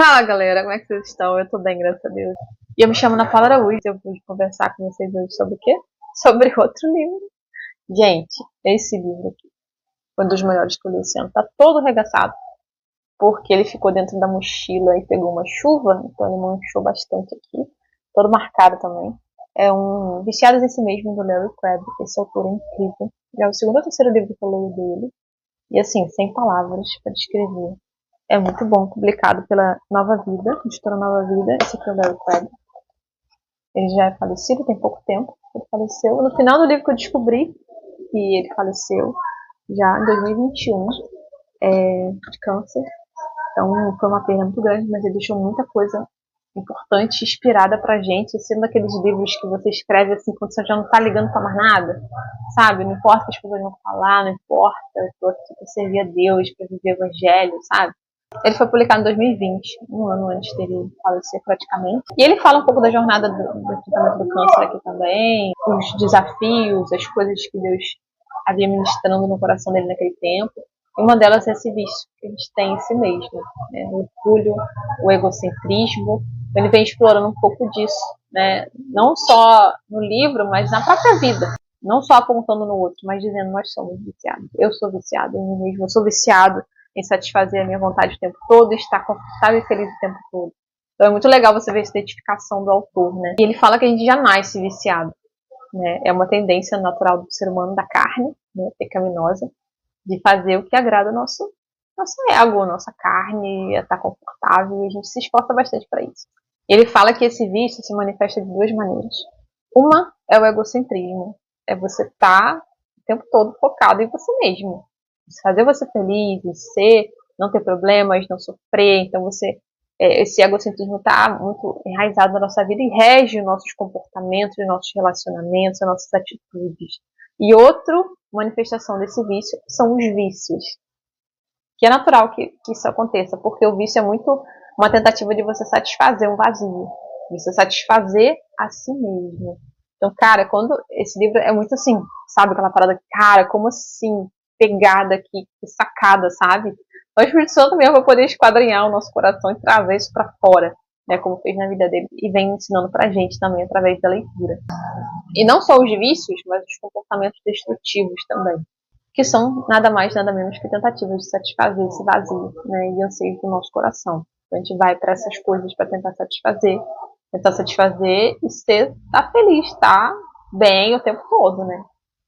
Fala galera, como é que vocês estão? Eu tô bem, graças a Deus. E eu me chamo Ana Paula Araújo, eu vou conversar com vocês hoje sobre o quê? Sobre outro livro. Gente, esse livro aqui foi um dos melhores que eu li esse ano. Tá todo regaçado, porque ele ficou dentro da mochila e pegou uma chuva, então ele manchou bastante aqui. Todo marcado também. É um Viciados em Si Mesmo, do Larry Crabb. Esse autor é incrível. Já é o segundo ou terceiro livro que eu leio dele. E assim, sem palavras para descrever. É muito bom, publicado pela Nova Vida, editora Nova Vida. Esse aqui é o Larry Crabb. Ele já é falecido, tem pouco tempo. Ele faleceu. No final do livro que eu descobri que ele faleceu, já em 2021, de câncer. Então foi uma perda muito grande, mas ele deixou muita coisa importante, inspirada pra gente, sendo aqueles livros que você escreve assim, quando você já não tá ligando pra mais nada, sabe? Não importa o que as pessoas vão falar, não importa, eu tô aqui pra servir a Deus, pra viver o Evangelho, sabe? Ele foi publicado em 2020, um ano antes dele falecer praticamente. E ele fala um pouco da jornada do tratamento do câncer aqui também, os desafios, as coisas que Deus havia ministrando no coração dele naquele tempo. E uma delas é esse vício que a gente tem em si mesmo, né? O orgulho, o egocentrismo. Ele vem explorando um pouco disso, né? Não só no livro, mas na própria vida. Não só apontando no outro, mas dizendo nós somos viciados. Eu sou viciado em mim mesmo, eu sou viciado em satisfazer a minha vontade o tempo todo e estar confortável e feliz o tempo todo. Então é muito legal você ver essa identificação do autor, né? E ele fala que a gente já nasce viciado, né? É uma tendência natural do ser humano, da carne, né? Pecaminosa, de fazer o que agrada o nosso ego, nossa carne, estar confortável, e a gente se esforça bastante para isso. Ele fala que esse vício se manifesta de duas maneiras. Uma é o egocentrismo, é você estar o tempo todo focado em você mesmo, fazer você feliz, ser, não ter problemas, não sofrer. Então esse egocentrismo está muito enraizado na nossa vida e rege os nossos comportamentos, os nossos relacionamentos, as nossas atitudes. E outra manifestação desse vício são os vícios, que é natural que isso aconteça, porque o vício é muito uma tentativa de você satisfazer um vazio, de você satisfazer a si mesmo. Então, cara, quando esse livro é muito assim, sabe, aquela parada, cara, como assim, pegada aqui, sacada, sabe? O Espírito Santo mesmo vai poder esquadrinhar o nosso coração e trazer isso para fora, né, como fez na vida dele, e vem ensinando pra gente também através da leitura. E não só os vícios, mas os comportamentos destrutivos também, que são nada mais, nada menos que tentativas de satisfazer esse vazio, né, e anseios do nosso coração. Então, a gente vai para essas coisas para tentar satisfazer e estar feliz, estar bem o tempo todo, né?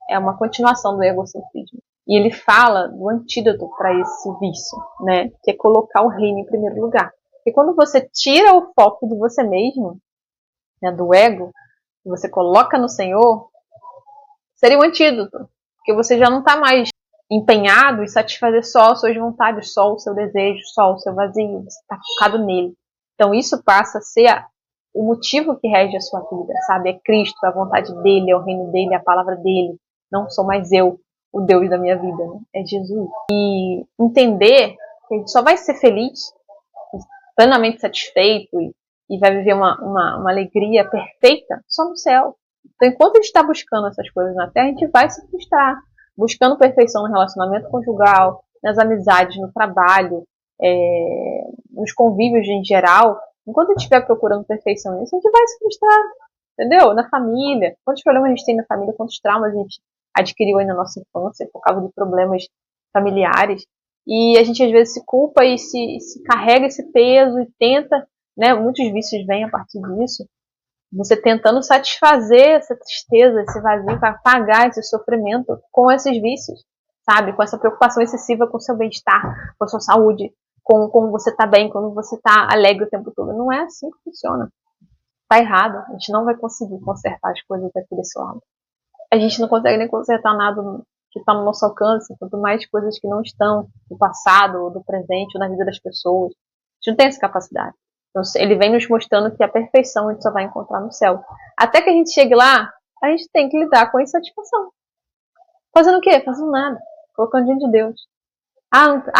É uma continuação do egocentrismo. E ele fala do antídoto para esse vício, né, que é colocar o reino em primeiro lugar. E quando você tira o foco de você mesmo, né, do ego, e você coloca no Senhor, seria um antídoto, porque você já não está mais empenhado em satisfazer só as suas vontades, só o seu desejo, só o seu vazio, você está focado nele. Então isso passa a ser o motivo que rege a sua vida, sabe? É Cristo, a vontade dele, é o reino dele, é a palavra dele. Não sou mais eu, o Deus da minha vida, né? É Jesus. E entender que a gente só vai ser feliz, plenamente satisfeito e vai viver uma alegria perfeita só no céu. Então, enquanto a gente está buscando essas coisas na Terra, a gente vai se frustrar, buscando perfeição no relacionamento conjugal, nas amizades, no trabalho, nos convívios em geral. Enquanto a gente estiver procurando perfeição nisso, a gente vai se frustrar, entendeu? Na família. Quantos problemas a gente tem na família, quantos traumas a gente adquiriu aí na nossa infância por causa de problemas familiares. E a gente às vezes se culpa e se carrega esse peso e tenta, né? Muitos vícios vêm a partir disso. Você tentando satisfazer essa tristeza, esse vazio, para apagar esse sofrimento com esses vícios, sabe? Com essa preocupação excessiva com o seu bem-estar, com a sua saúde, com como você está bem, quando você está alegre o tempo todo. Não é assim que funciona. Tá errado. A gente não vai conseguir consertar as coisas aqui desse lado. A gente não consegue nem consertar nada que está no nosso alcance, quanto mais coisas que não estão do passado, ou do presente, ou na vida das pessoas. A gente não tem essa capacidade. Então, ele vem nos mostrando que a perfeição a gente só vai encontrar no céu. Até que a gente chegue lá, a gente tem que lidar com a insatisfação. Fazendo o quê? Fazendo nada. Colocando diante de Deus.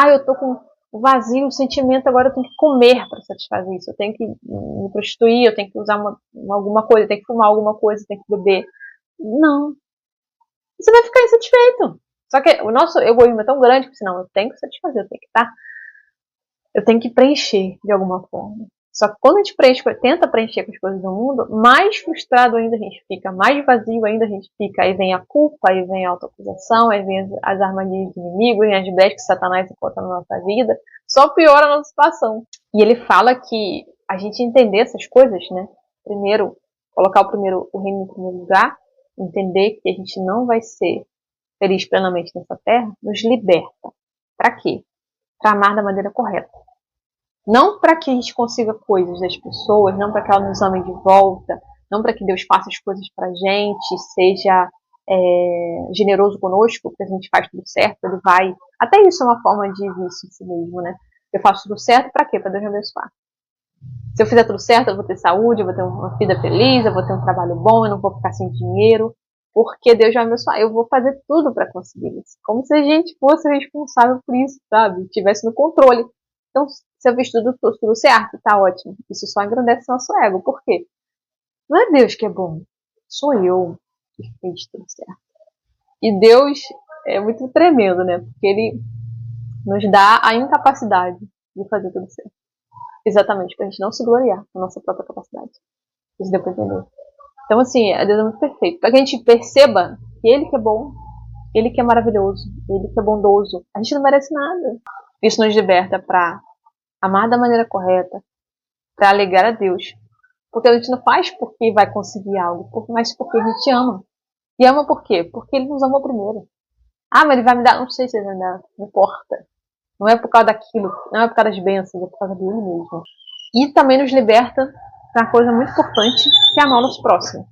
Eu tô com o vazio, o sentimento, agora eu tenho que comer para satisfazer isso. Eu tenho que me prostituir, eu tenho que usar alguma coisa, eu tenho que fumar alguma coisa, eu tenho que beber. Não. Você vai ficar insatisfeito. Só que o nosso egoísmo é tão grande que senão eu tenho que satisfazer, eu tenho que estar eu tenho que preencher de alguma forma. Só que quando a gente tenta preencher com as coisas do mundo, mais frustrado ainda a gente fica, mais vazio ainda a gente fica. Aí vem a culpa, aí vem a autoacusação, aí vem as armadilhas do inimigo, vem as brechas que Satanás encontra na nossa vida. Só piora a nossa situação. E ele fala que a gente entender essas coisas, né? Primeiro, colocar o reino em primeiro lugar, entender que a gente não vai ser feliz plenamente nessa terra, nos liberta. Para quê? Para amar da maneira correta. Não para que a gente consiga coisas das pessoas, não para que elas nos amem de volta, não para que Deus faça as coisas pra gente, seja generoso conosco, porque a gente faz tudo certo, ele vai. Até isso é uma forma de vício em si mesmo, né? Eu faço tudo certo para quê? Para Deus me abençoar. Se eu fizer tudo certo, eu vou ter saúde, eu vou ter uma vida feliz, eu vou ter um trabalho bom, eu não vou ficar sem dinheiro, porque Deus vai me abençoar. Eu vou fazer tudo para conseguir isso. Como se a gente fosse responsável por isso, sabe? Estivesse no controle. Então, se eu fiz tudo certo, tá ótimo. Isso só engrandece nosso ego. Por quê? Não é Deus que é bom. Sou eu que fiz tudo certo. E Deus é muito tremendo, né? Porque Ele nos dá a incapacidade de fazer tudo certo. Exatamente, pra gente não se gloriar na nossa própria capacidade. Isso deu pra entender. Então, assim, Deus é muito perfeito. Pra que a gente perceba que Ele que é bom, Ele que é maravilhoso, Ele que é bondoso. A gente não merece nada. Isso nos liberta pra amar da maneira correta, pra alegrar a Deus. Porque a gente não faz porque vai conseguir algo, mas porque a gente ama. E ama por quê? Porque Ele nos amou primeiro. Ah, mas Ele vai me dar, não sei se Ele vai me dar, não importa. Não é por causa daquilo, não é por causa das bênçãos, é por causa dele mesmo. E também nos liberta pra uma coisa muito importante, que é amar o nosso próximo.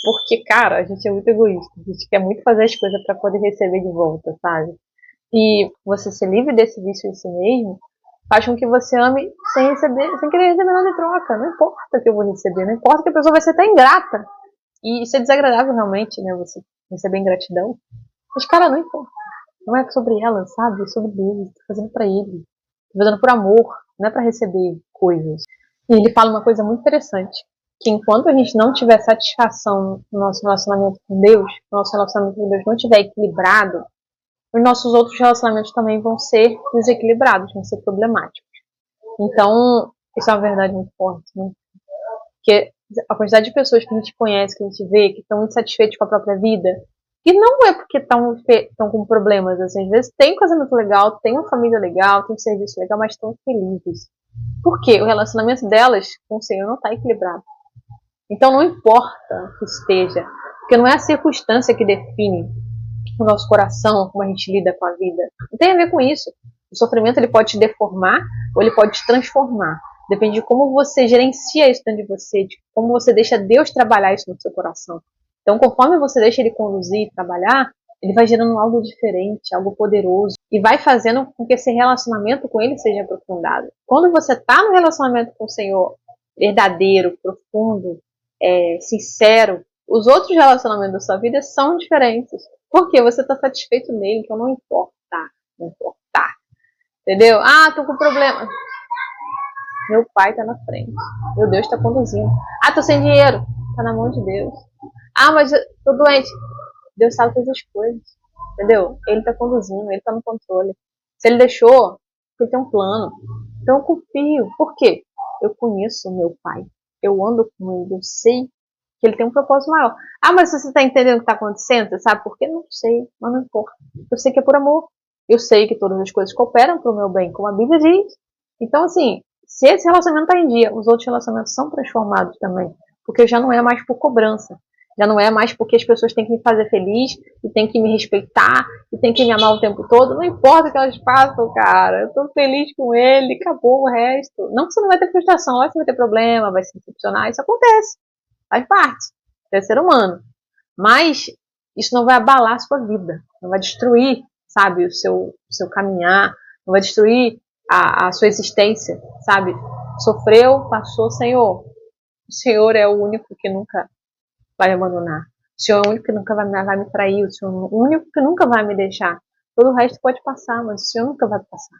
Porque, cara, a gente é muito egoísta. A gente quer muito fazer as coisas pra poder receber de volta, sabe? E você ser livre desse vício em si mesmo faz com que você ame sem receber, sem querer receber nada em troca. Não importa o que eu vou receber, não importa que a pessoa vai ser até ingrata. E isso é desagradável realmente, né? Você receber ingratidão. Mas, cara, não importa. Não é sobre ela, sabe? É sobre Deus. Tô fazendo pra Ele. Tô fazendo por amor. Não é pra receber coisas. E ele fala uma coisa muito interessante. Que enquanto a gente não tiver satisfação no nosso relacionamento com Deus, o nosso relacionamento com Deus não estiver equilibrado, os nossos outros relacionamentos também vão ser desequilibrados, vão ser problemáticos. Então, isso é uma verdade muito forte, né? Porque a quantidade de pessoas que a gente conhece, que a gente vê, que estão insatisfeitos com a própria vida, e não é porque estão com problemas, assim, às vezes tem um casamento legal, tem uma família legal, tem um serviço legal, mas estão felizes. Por quê? O relacionamento delas com o Senhor não está equilibrado. Então não importa que esteja, porque não é a circunstância que define o nosso coração, como a gente lida com a vida. Não tem a ver com isso. O sofrimento ele pode te deformar ou ele pode te transformar. Depende de como você gerencia isso dentro de você, de como você deixa Deus trabalhar isso no seu coração. Então, conforme você deixa Ele conduzir e trabalhar, Ele vai gerando algo diferente, algo poderoso, e vai fazendo com que esse relacionamento com Ele seja aprofundado. Quando você está no relacionamento com o Senhor verdadeiro, profundo, sincero, os outros relacionamentos da sua vida são diferentes. Porque você está satisfeito nele, então não importa. Não importa. Entendeu? Ah, tô com problema. Meu pai tá na frente. Meu Deus tá conduzindo. Ah, tô sem dinheiro. Tá na mão de Deus. Ah, mas eu tô doente. Deus sabe todas as coisas. Entendeu? Ele tá conduzindo, ele tá no controle. Se ele deixou, ele tem um plano. Então eu confio. Por quê? Eu conheço o meu pai. Eu ando com ele. Eu sei que ele tem um propósito maior. Ah, mas você tá entendendo o que tá acontecendo? Você sabe por quê? Não sei, mas não importa. Eu sei que é por amor. Eu sei que todas as coisas cooperam pro meu bem, como a Bíblia diz. Então, assim, se esse relacionamento tá em dia, os outros relacionamentos são transformados também. Porque já não é mais por cobrança. Já não é mais porque as pessoas têm que me fazer feliz, e têm que me respeitar, e têm que me amar o tempo todo. Não importa o que elas façam, cara. Eu tô feliz com ele, acabou o resto. Não que você não vai ter frustração, lógico que vai ter problema, vai se decepcionar, isso acontece. Faz parte. Você é ser humano. Mas isso não vai abalar a sua vida. Não vai destruir, sabe, o seu caminhar. Não vai destruir a sua existência, sabe? Sofreu, passou, Senhor. O Senhor é o único que nunca vai me abandonar. O Senhor é o único que nunca vai me trair. O Senhor é o único que nunca vai me deixar. Todo o resto pode passar, mas o Senhor nunca vai passar.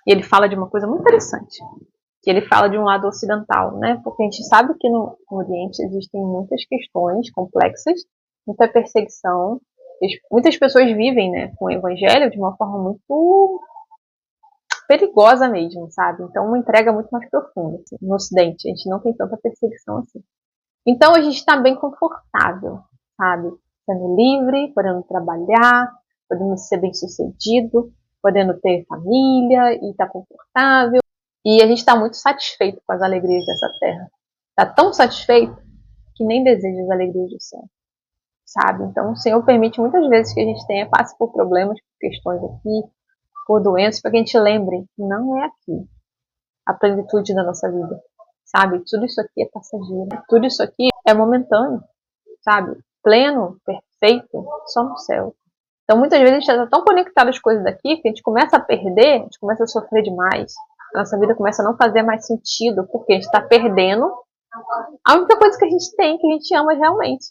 E ele fala de uma coisa muito interessante. Que ele fala de um lado ocidental, né? Porque a gente sabe que no Oriente existem muitas questões complexas, muita perseguição. Muitas pessoas vivem, né, com o Evangelho de uma forma muito perigosa mesmo, sabe? Então, uma entrega muito mais profunda. Assim. No Ocidente, a gente não tem tanta perseguição assim. Então, a gente está bem confortável, sabe? Sendo livre, podendo trabalhar, podendo ser bem-sucedido, podendo ter família e estar confortável. E a gente está muito satisfeito com as alegrias dessa terra. Está tão satisfeito que nem deseja as alegrias do céu, sabe? Então, o Senhor permite muitas vezes que a gente passe por problemas, por questões aqui, por doenças, para que a gente lembre que não é aqui a plenitude da nossa vida, sabe? Tudo isso aqui é passageiro, tudo isso aqui é momentâneo, sabe? Pleno, perfeito, só no céu. Então, muitas vezes a gente está tão conectado às coisas daqui que a gente começa a perder, a gente começa a sofrer demais. A nossa vida começa a não fazer mais sentido, porque a gente está perdendo a única coisa que a gente tem, que a gente ama realmente,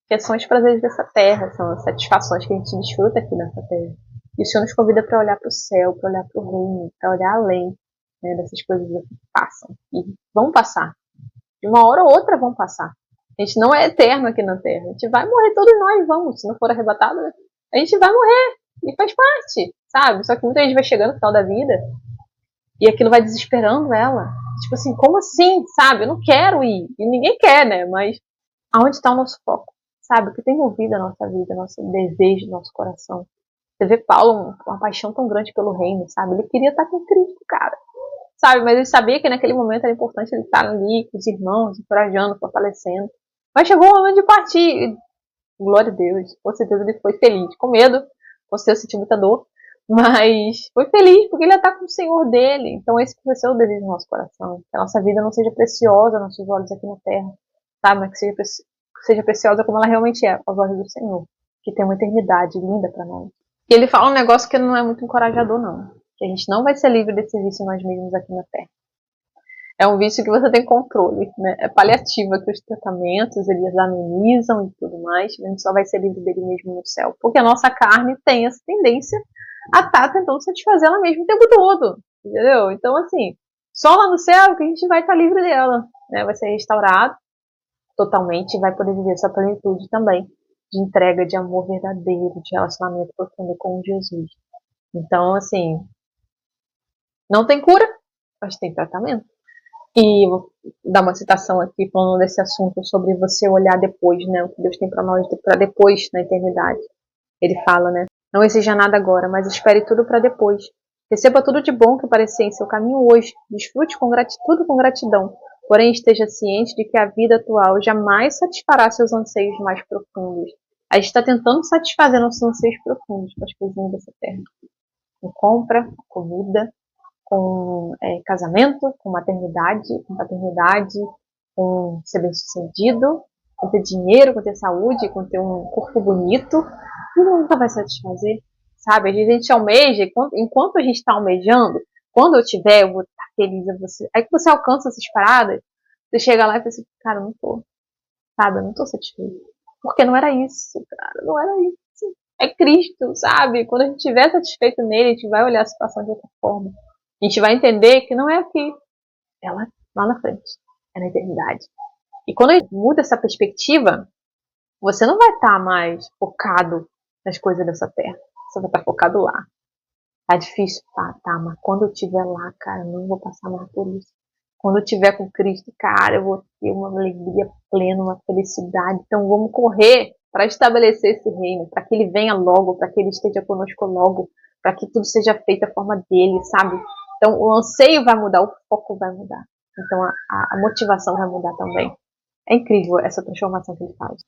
que são os prazeres dessa terra, são as satisfações que a gente desfruta aqui nessa terra. E o Senhor nos convida para olhar para o céu, para olhar para o reino, para olhar além, né, dessas coisas que passam e vão passar. De uma hora ou outra vão passar. A gente não é eterno aqui na terra. A gente vai morrer, todos nós vamos. Se não for arrebatado, a gente vai morrer. E faz parte, sabe? Só que muita gente vai chegando no final da vida e aquilo vai desesperando ela. Tipo assim, como assim, sabe? Eu não quero ir. E ninguém quer, né? Mas aonde está o nosso foco? Sabe? O que tem movido a nossa vida, nosso desejo, nosso coração. Você vê Paulo, uma paixão tão grande pelo reino, sabe? Ele queria estar com Cristo, cara. Sabe? Mas ele sabia que naquele momento era importante ele estar ali com os irmãos, encorajando, fortalecendo. Mas chegou o momento de partir. E, glória a Deus. Com certeza ele foi feliz. Com medo. Com certeza sentiu muita dor. Mas foi feliz porque ele ia estar com o Senhor dele. Então esse vai ser o desejo do nosso coração. Que a nossa vida não seja preciosa aos nossos olhos aqui na terra. Sabe? Mas que seja preciosa como ela realmente é aos olhos do Senhor. Que tem uma eternidade linda para nós. E ele fala um negócio que não é muito encorajador, não. Que a gente não vai ser livre desse vício nós mesmos aqui na Terra. É um vício que você tem controle, né? É paliativo que os tratamentos, eles amenizam e tudo mais. A gente só vai ser livre dele mesmo no céu. Porque a nossa carne tem essa tendência a estar tentando satisfazer ela mesmo o tempo todo. Entendeu? Então, assim, só lá no céu que a gente vai estar livre dela. Né? Vai ser restaurado totalmente e vai poder viver essa plenitude também. De entrega, de amor verdadeiro, de relacionamento profundo com Jesus. Então, assim, não tem cura, mas tem tratamento. E vou dar uma citação aqui falando desse assunto sobre você olhar depois, né? O que Deus tem para nós para depois na eternidade. Ele fala, né? Não exija nada agora, mas espere tudo para depois. Receba tudo de bom que aparecer em seu caminho hoje. Desfrute tudo com gratidão. Porém, esteja ciente de que a vida atual jamais satisfará seus anseios mais profundos. A gente está tentando satisfazer nossos anseios profundos com as coisinhas dessa terra. Com compra, com comida, com casamento, com maternidade, com paternidade, com ser bem-sucedido, com ter dinheiro, com ter saúde, com ter um corpo bonito. E nunca vai satisfazer, sabe? A gente almeja, enquanto a gente está almejando, quando eu tiver, eu vou estar feliz. Aí que você alcança essas paradas, você chega lá e fala assim, cara, eu não tô, sabe? Eu não tô satisfeito. Porque não era isso, cara, não era isso. É Cristo, sabe? Quando a gente estiver satisfeito nele, a gente vai olhar a situação de outra forma. A gente vai entender que não é aqui, é lá na frente, é na eternidade. E quando a gente muda essa perspectiva, você não vai estar mais focado nas coisas dessa terra. Você vai estar focado lá. Tá difícil? Tá, mas quando eu estiver lá, cara, eu não vou passar mais por isso. Quando eu estiver com Cristo, cara, eu vou ter uma alegria plena, uma felicidade. Então vamos correr para estabelecer esse reino, para que ele venha logo, para que ele esteja conosco logo, para que tudo seja feito da forma dele, sabe? Então o anseio vai mudar, o foco vai mudar. Então a motivação vai mudar também. É incrível essa transformação que ele faz.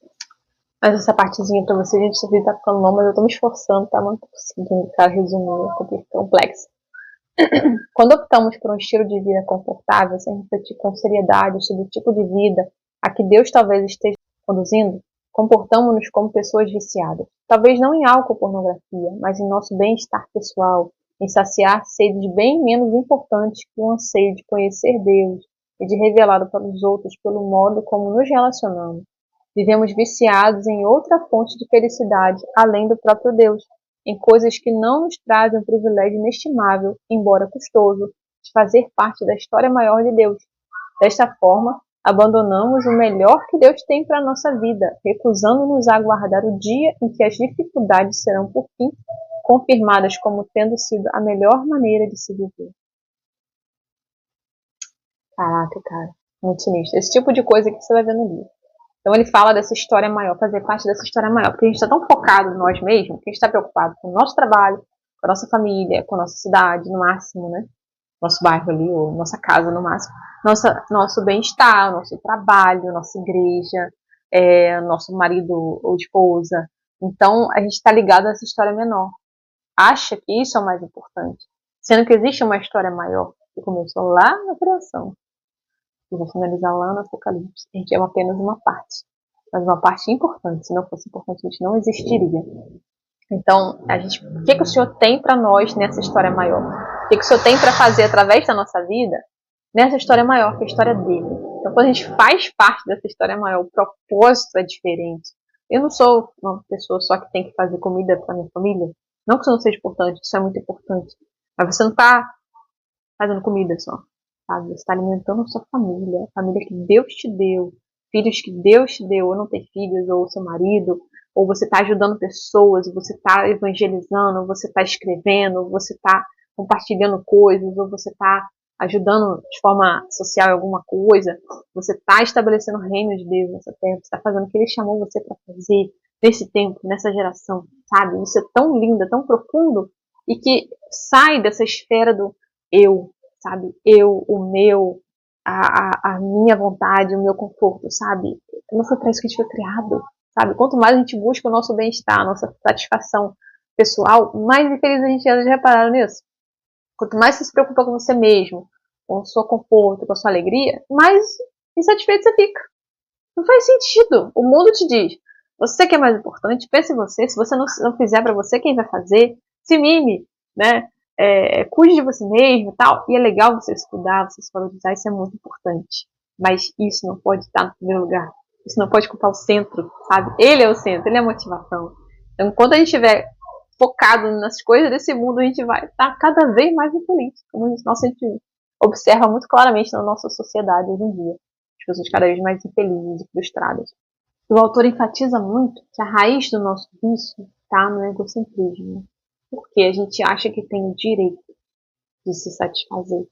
Mas essa partezinha pra vocês, gente, esse vídeo tá ficando longo, mas eu tô me esforçando, tá? Não tô conseguindo ficar resumindo, porque é complexo. Quando optamos por um estilo de vida confortável, sem refletir com seriedade sobre o tipo de vida a que Deus talvez esteja conduzindo, comportamos-nos como pessoas viciadas. Talvez não em álcool ou pornografia, mas em nosso bem-estar pessoal, em saciar sedes bem menos importantes que o anseio de conhecer Deus e de revelá-lo para os outros pelo modo como nos relacionamos. Vivemos viciados em outra fonte de felicidade, além do próprio Deus, em coisas que não nos trazem o privilégio inestimável, embora custoso, de fazer parte da história maior de Deus. Desta forma, abandonamos o melhor que Deus tem para a nossa vida, recusando-nos a aguardar o dia em que as dificuldades serão, por fim, confirmadas como tendo sido a melhor maneira de se viver. Caraca, cara, muito sinistro. Esse tipo de coisa que você vai ver no livro. Então ele fala dessa história maior, fazer parte dessa história maior, porque a gente está tão focado em nós mesmos, que a gente está preocupado com o nosso trabalho, com a nossa família, com a nossa cidade, no máximo, né? Nosso bairro ali, ou nossa casa, no máximo. Nosso bem-estar, nosso trabalho, nossa igreja, nosso marido ou esposa. Então a gente está ligado a essa história menor. Acha que isso é o mais importante, sendo que existe uma história maior, que começou lá na criação. E vai finalizar lá no Apocalipse. A gente é apenas uma parte. Mas uma parte importante. Se não fosse importante, a gente não existiria. Então, o que o Senhor tem para nós nessa história maior? O que o Senhor tem para fazer através da nossa vida nessa história maior, que é a história dele? Então, quando a gente faz parte dessa história maior, o propósito é diferente. Eu não sou uma pessoa só que tem que fazer comida para minha família. Não que isso não seja importante, isso é muito importante. Mas você não está fazendo comida só. Sabe? Você está alimentando a sua família, a família que Deus te deu, filhos que Deus te deu, ou não ter filhos, ou seu marido, ou você está ajudando pessoas, ou você está evangelizando, ou você está escrevendo, ou você está compartilhando coisas, ou você está ajudando de forma social em alguma coisa, você está estabelecendo o reino de Deus nessa terra, você está fazendo o que Ele chamou você para fazer nesse tempo, nessa geração, sabe? Isso é tão lindo, é tão profundo, e que sai dessa esfera do eu, sabe? Eu, o meu, a minha vontade, o meu conforto, sabe? Não foi para isso que a gente foi criado, sabe? Quanto mais a gente busca o nosso bem-estar, a nossa satisfação pessoal, mais infeliz a gente é. Já repararam nisso? Quanto mais você se preocupa com você mesmo, com o seu conforto, com a sua alegria, mais insatisfeito você fica. Não faz sentido. O mundo te diz, você que é mais importante, pense em você. Se você não fizer para você, quem vai fazer? Se mime, né? Cuide de você mesmo e tal. E é legal você se cuidar, você se valorizar, isso é muito importante. Mas isso não pode estar no primeiro lugar. Isso não pode ocupar o centro, sabe? Ele é o centro, ele é a motivação. Então, quando a gente estiver focado nas coisas desse mundo, a gente vai estar cada vez mais infeliz. Como a gente observa muito claramente na nossa sociedade hoje em dia. As pessoas cada vez mais infelizes e frustradas. O autor enfatiza muito que a raiz do nosso vício está no egocentrismo. Porque a gente acha que tem o direito de se satisfazer,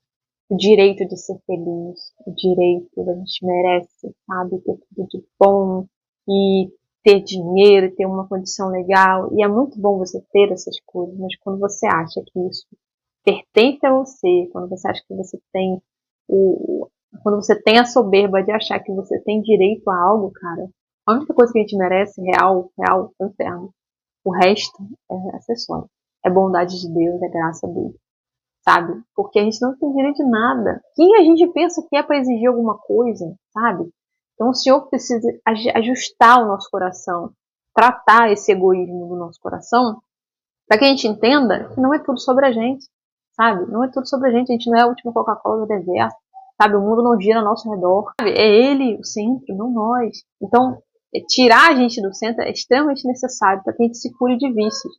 o direito de ser feliz, o direito, a gente merece, sabe, ter tudo de bom e ter dinheiro, ter uma condição legal. E é muito bom você ter essas coisas, mas quando você acha que isso pertence a você, quando você acha que você tem quando você tem a soberba de achar que você tem direito a algo, cara, a única coisa que a gente merece, real, é o inferno. O resto é acessório. É bondade de Deus, é graça dele, sabe? Porque a gente não tem direito de nada. Quem a gente pensa que é para exigir alguma coisa, sabe? Então o Senhor precisa ajustar o nosso coração, tratar esse egoísmo do nosso coração, para que a gente entenda que não é tudo sobre a gente, sabe? Não é tudo sobre a gente não é a última Coca-Cola do deserto, sabe? O mundo não gira ao nosso redor, sabe? É Ele o centro, não nós. Então, tirar a gente do centro é extremamente necessário para que a gente se cure de vícios.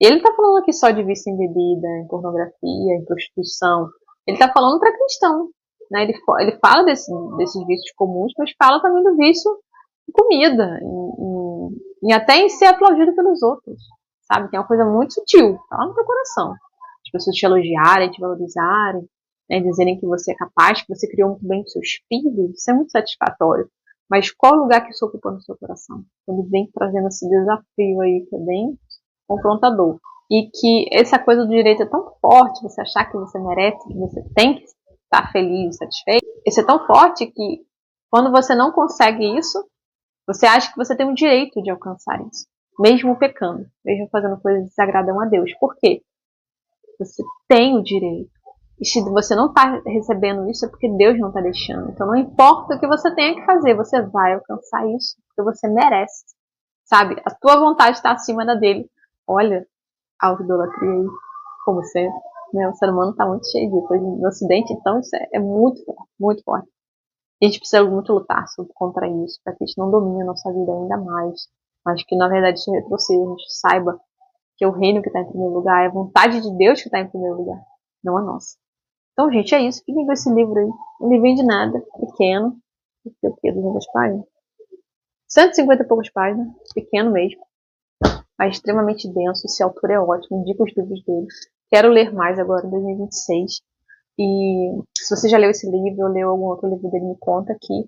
E ele não está falando aqui só de vício em bebida, em pornografia, em prostituição. Ele está falando para cristão, né? Ele fala desses vícios comuns, mas fala também do vício em comida, em até em ser aplaudido pelos outros, sabe? Que é uma coisa muito sutil, tá lá no teu coração. As pessoas te elogiarem, te valorizarem, né? Dizerem que você é capaz, que você criou muito bem os seus filhos, isso é muito satisfatório. Mas qual lugar que isso ocupa no seu coração? Quando vem trazendo esse desafio aí, que é bem confrontador. E que essa coisa do direito é tão forte, você achar que você merece, que você tem que estar feliz, satisfeito. Isso é tão forte que quando você não consegue isso, você acha que você tem o direito de alcançar isso. Mesmo pecando, mesmo fazendo coisas que desagradam a Deus. Por quê? Você tem o direito. E se você não está recebendo isso, é porque Deus não está deixando. Então não importa o que você tenha que fazer, você vai alcançar isso, porque você merece. Sabe? A tua vontade está acima da dele. Olha a autoidolatria aí, como sempre. Né? O ser humano está muito cheio disso. Hoje no Ocidente, então, isso é muito forte, muito forte. A gente precisa muito lutar contra isso, para que a gente não domine a nossa vida ainda mais. Mas que, na verdade, isso retroceda, a gente saiba que é o reino que está em primeiro lugar, é a vontade de Deus que está em primeiro lugar, não a nossa. Então, gente, é isso. Fiquem com esse livro aí. Um livrinho de nada, pequeno. O quê? 200 páginas? 150 e poucas páginas. Pequeno mesmo. mas extremamente denso. Esse autor é ótimo, indico os livros dele. Quero ler mais agora, em 2026. E se você já leu esse livro ou leu algum outro livro dele, me conta aqui.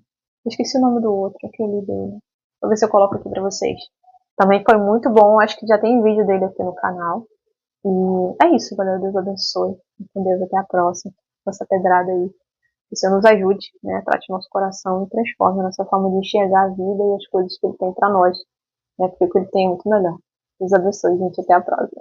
Eu esqueci o nome do outro que eu li dele. Vou ver se eu coloco aqui pra vocês. Também foi muito bom, acho que já tem vídeo dele aqui no canal. E é isso, galera. Deus abençoe. Com Deus, até a próxima. Com essa pedrada aí. Que o Senhor nos ajude, né? Trate nosso coração e transforme a nossa forma de enxergar a vida e as coisas que Ele tem pra nós. Né? Porque o que Ele tem é muito melhor. Deus abençoe, gente. Até a próxima.